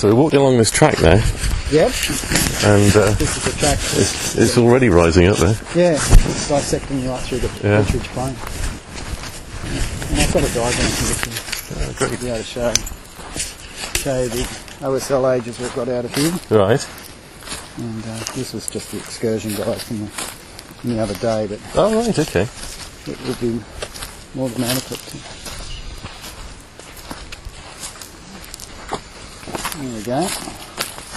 So we walked along this track now, Yep. and This is the track. it's already rising up there. Yeah, it's dissecting right through the Ridge Plain. And I've got a diagram to be able to show the OSL ages we've got out of here. Right. And this was just the excursion guys from the other day, but Oh, right, okay. it would be more than adequate to. There we go.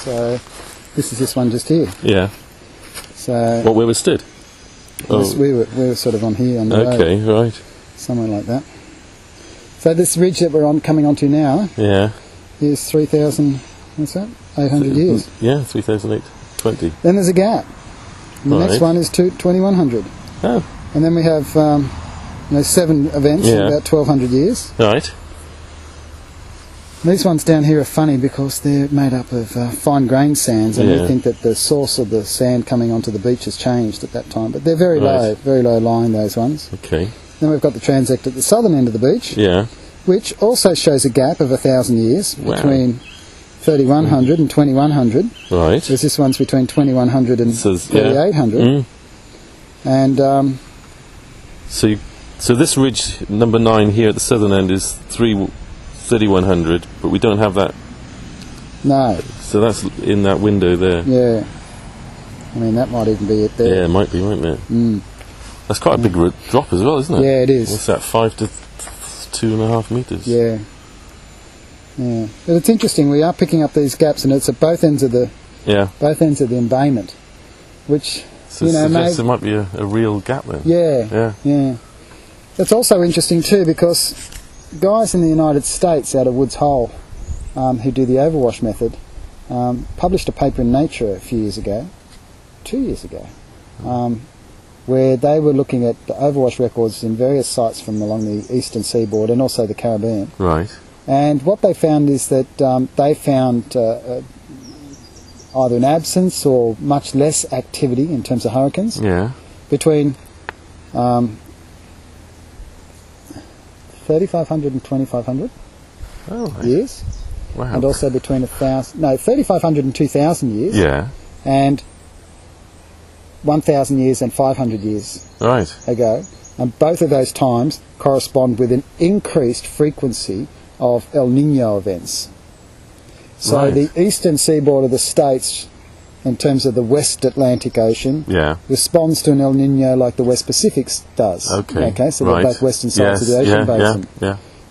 So this is this one just here. Yeah. So What, where we stood? we were sort of on here on the road, Okay, right. somewhere like that. So this ridge that we're coming onto now Yeah. is 3,000. What's that? 800 years. Yeah, 3,820. Then there's a gap. And the next Right. one is 2,100. Oh, And then we have 7 events in Yeah. about 1,200 years. right. These ones down here are funny because they're made up of fine grained sands, and Yeah. we think that the source of the sand coming onto the beach has changed at that time. But they're very Right. low lying, those ones. Okay. Then we've got the transect at the southern end of the beach, Yeah. which also shows a gap of 1,000 years Wow. between 3,100 and 2,100. Right. Whereas this one's between 2,100 and Says, yeah. 3,800. Mm. And So this ridge, number 9 here at the southern end, is 3,100, but we don't have that. no, So that's in that window there. yeah. I mean, that might even be it there. Yeah, it might be, mightn't it? Mm. That's quite a big drop as well, isn't it? Yeah, it is. What's that, 5 to 2.5 metres? Yeah. Yeah. But it's interesting, we are picking up these gaps, and it's at both ends of the Yeah. embayment, which, So you know, suggests there might be a real gap there. yeah. It's also interesting too because guys in the United States out of Woods Hole who do the overwash method published a paper in Nature a few years ago, 2 years ago, where they were looking at the overwash records in various sites from along the eastern seaboard and also the Caribbean. Right. And what they found is that they found either an absence or much less activity in terms of hurricanes Yeah. between 3,500 and 2,500 Oh, right. years, Wow. and also between 3,500 and 2,000 years, Yeah. and 1,000 years and 500 years Right. ago. And both of those times correspond with an increased frequency of El Nino events. So Right. the eastern seaboard of the States, in terms of the West Atlantic Ocean, Yeah. responds to an El Nino like the West Pacific does. Okay. So Right. they're both western sides of the Yes, ocean yeah, basin.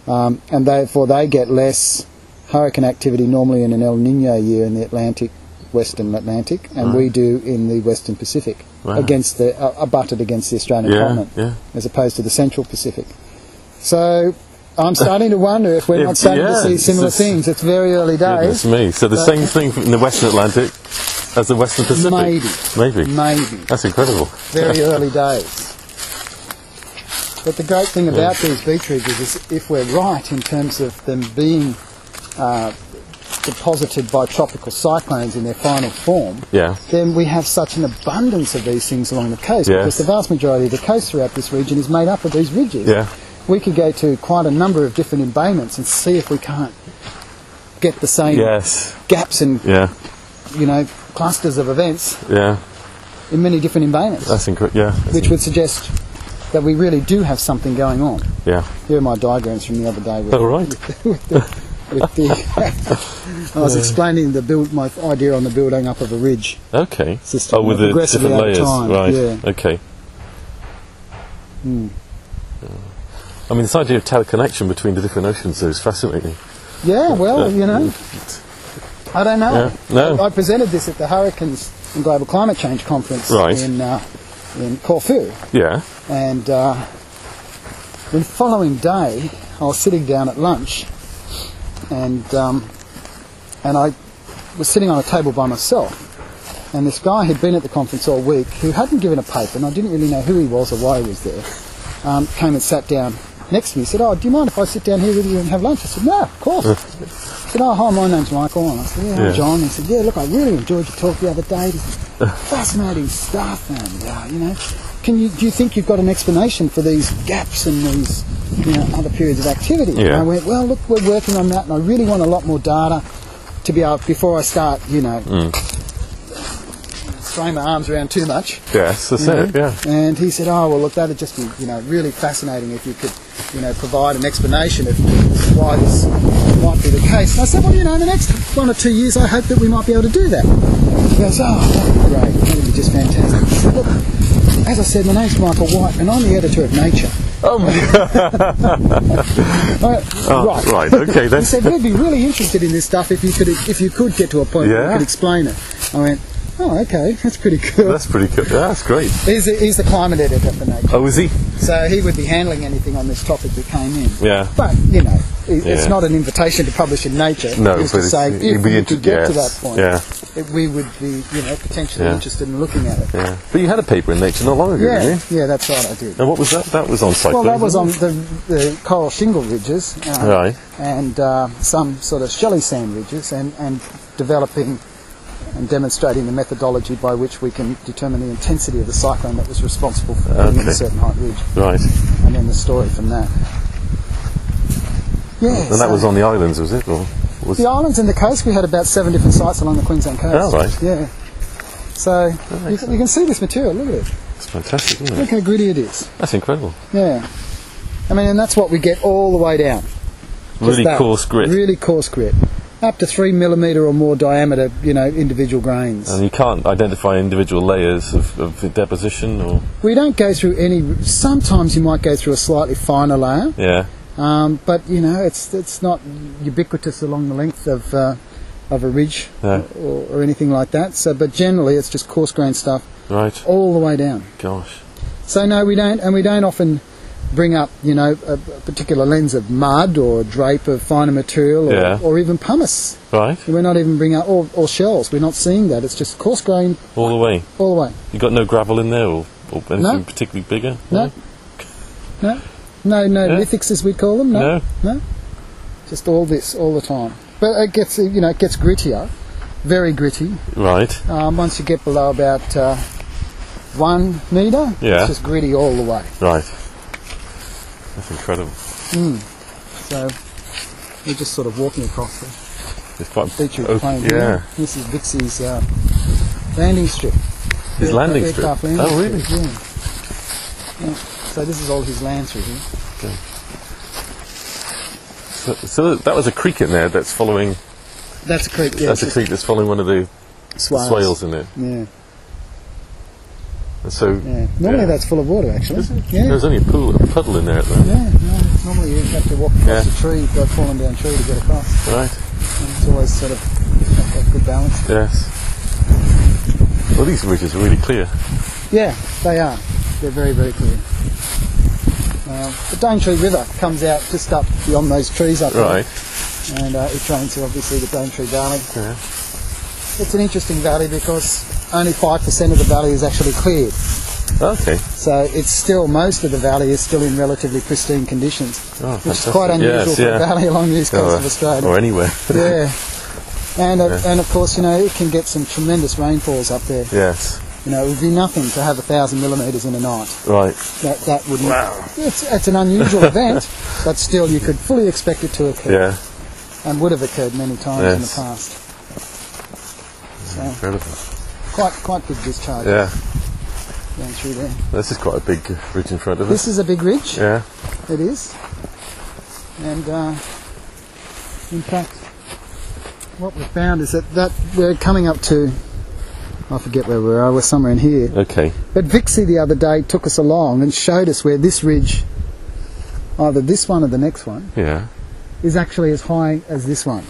Yeah. And therefore they get less hurricane activity normally in an El Nino year in the Atlantic, Western Atlantic, and Right. we do in the Western Pacific, Wow. against the abutted against the Australian Yeah. continent, Yeah. as opposed to the Central Pacific. So I'm starting to wonder if we're not starting to see similar things. It's very early days. Goodness me. So the same thing in the Western Atlantic as the Western Pacific? Maybe. That's incredible. Very early days. But the great thing about these beach ridges is if we're right in terms of them being deposited by tropical cyclones in their final form, Yeah. then we have such an abundance of these things along the coast, Yes. because the vast majority of the coast throughout this region is made up of these ridges. Yeah. We could go to quite a number of different embayments and see if we can't get the same Yes. gaps and, Yeah. clusters of events Yeah. in many different embayments, That's incredible. Yeah. which would suggest that we really do have something going on. Yeah. Here are my diagrams from the other day. With, Oh, right. with the I was explaining my idea on the building up of a ridge Okay. system. With the progressively different over layers. time. Right. Yeah. Okay. I mean, this idea of teleconnection between the different oceans is fascinating. Yeah, well, I don't know. Yeah. No. I presented this at the Hurricanes and Global Climate Change Conference Right. in Corfu, Yeah. and the following day I was sitting down at lunch, and I was sitting on a table by myself, and this guy who'd been at the conference all week, who hadn't given a paper, and I didn't really know who he was or why he was there, came and sat down next to me. He said, "Oh, do you mind if I sit down here with you and have lunch?" I said, "No, of course." He said, "Oh, hi, my name's Michael." And I said, "Yeah, I'm John." He said, "Yeah, look, I really enjoyed your talk the other day. Fascinating stuff, and do you think you've got an explanation for these gaps and these other periods of activity?" Yeah. And I went, "Well, look, we're working on that, and I really want a lot more data to be able, before I start, throwing my arms around too much. Yes, that's it, yeah. And he said, oh, well, look, that'd just be, really fascinating if you could, provide an explanation of why this might be the case. And I said, well, in the next 1 or 2 years, I hope that we might be able to do that. He goes, oh, that'd be great. That'd be just fantastic. I said, look, as I said, my name's Michael White, and I'm the editor of Nature. Oh, right, okay. He said, we'd be really interested in this stuff if you could get to a point where you could explain it. I went, oh, okay, that's pretty cool. That's pretty cool. Yeah, that's great. He's the climate editor for Nature. Oh, is he? So he would be handling anything on this topic that came in. Yeah. But, it's not an invitation to publish in Nature. No, it's to say, if we could get to that point, we would be, potentially interested in looking at it. Yeah. But you had a paper in Nature not long ago, didn't you? Yeah, that's right, I did. And what was that? That was on Cyclone. Well, that was on the coral shingle ridges. Right. And some sort of shelly sand ridges, and developing and demonstrating the methodology by which we can determine the intensity of the cyclone that was responsible for hitting a certain height ridge. Right. And then the story from that. Yeah. And that was on the islands, was it? Or was the islands and the coast, we had about 7 different sites along the Queensland coast. Oh, right. Yeah. So you can see this material, look at it. It's fantastic, isn't it? Look how gritty it is. That's incredible. Yeah. I mean, and that's what we get all the way down. Really coarse grit. Really coarse grit. Up to 3 millimetre or more diameter, individual grains. And you can't identify individual layers of the deposition, or we don't go through any. Sometimes you might go through a slightly finer layer. Yeah. But it's not ubiquitous along the length of a ridge or anything like that. So, but generally it's just coarse grain stuff. Right. All the way down. Gosh. So no, we don't, and we don't often bring up, a particular lens of mud or a drape of finer material or even pumice. Right. We're not even bringing up, or shells. We're not seeing that. It's just coarse grain. All the way? All the way. You got no gravel in there or anything particularly bigger? No. No lithics as we call them. No. Just all this, all the time. But it gets, it gets grittier. Very gritty. Right. Once you get below about 1 metre, it's just gritty all the way. Right. That's incredible. So we're just sort of walking across the feature of the plane. Yeah. This is Vixie's landing strip. His landing strip? Oh, really? Yeah. So this is all his land through here. Okay. So that was a creek in there that's following... That's a creek, yeah. That's a creek that's following one of the swales in it. Yeah. And so, normally that's full of water, actually. Yeah. There's only a puddle in there at the moment. Yeah, no, normally you have to walk across a tree, go falling down a tree to get across. Right. And it's always sort of a good balance. Yes. Well, these ridges are really clear. Yeah, they are. They're very, very clear. The Daintree River comes out just up beyond those trees up there. Right. And it drains to, obviously, the Daintree Valley. Yeah. It's an interesting valley because only 5% of the valley is actually cleared. Okay. So it's still, most of the valley is still in relatively pristine conditions, which is quite unusual for a valley along the east coast of Australia. Or anywhere. Yeah. And of course, it can get some tremendous rainfalls up there. Yes. It would be nothing to have 1,000 millimetres in a night. Right. That wouldn't. Wow. It's an unusual event, but still you could fully expect it to occur. Yeah. And would have occurred many times in the past. So, incredible. Quite big discharge. Yeah. Going through there. This is quite a big ridge in front of us. This is a big ridge. Yeah. It is. And in fact, what we found is that we're coming up to, I forget where we are, we're somewhere in here. Okay. But Vixie the other day took us along and showed us where this ridge, either this one or the next one, is actually as high as this one.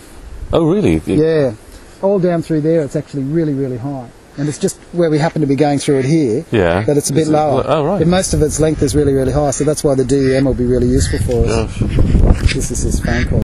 Oh, really? Yeah. All down through there, it's actually really, really high. And it's just where we happen to be going through it here that it's a bit lower. Oh, right. But most of its length is really, really high, so that's why the DEM will be really useful for us. Gosh. This is his phone call.